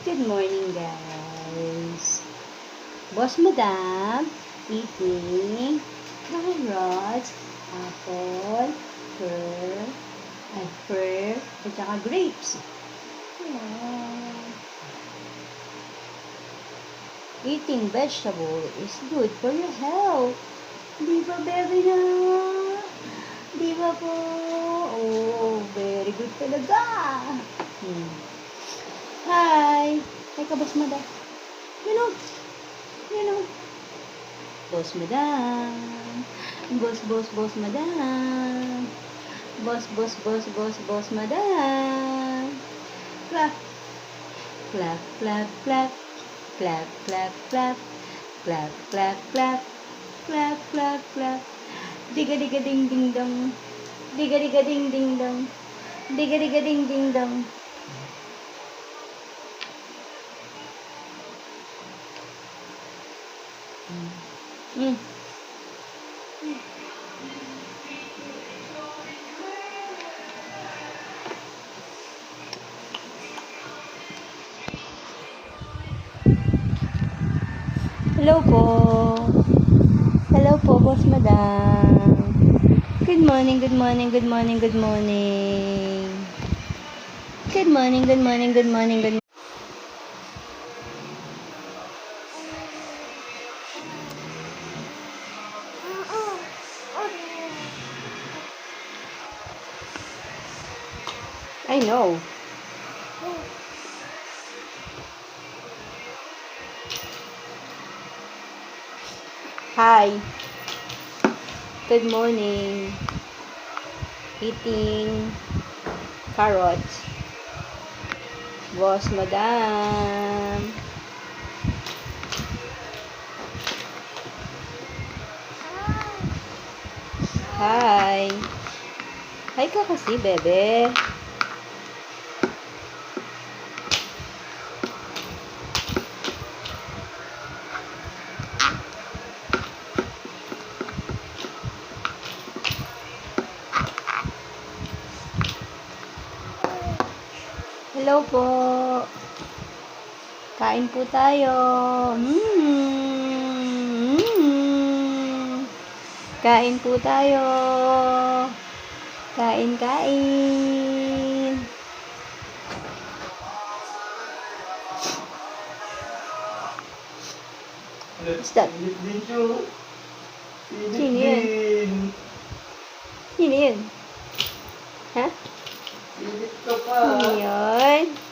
Good morning, guys. Boss Madam eating carrots, apple, pear, at saka grapes. Wow. Eating vegetable is good for your health. Di ba, baby na? Di ba po? Oh, very good talaga. Hi! Hi ka, Boss Madam. You know. Boss Madam. Boss Madam. Boss Madam. Clap. Clap, clap, clap. Clap, clap, clap. Clap, clap, clap. Clap, clap, clap. Diga diga ding ding dong. Diga diga ding ding dong. Diga diga ding ding dong. Hello po. Hello po, Boss Madam. Good morning, good morning, good morning, good morning. Good morning, good morning, good morning, good morning. I know. Hi. Good morning. Eating carrots. Boss Madam. Hi. Hi ka kasi, bebe. Hello po. Kain po tayo. Kain po tayo. Kain. What's that? Sino yun? Sino yun? Ha? Sino yun?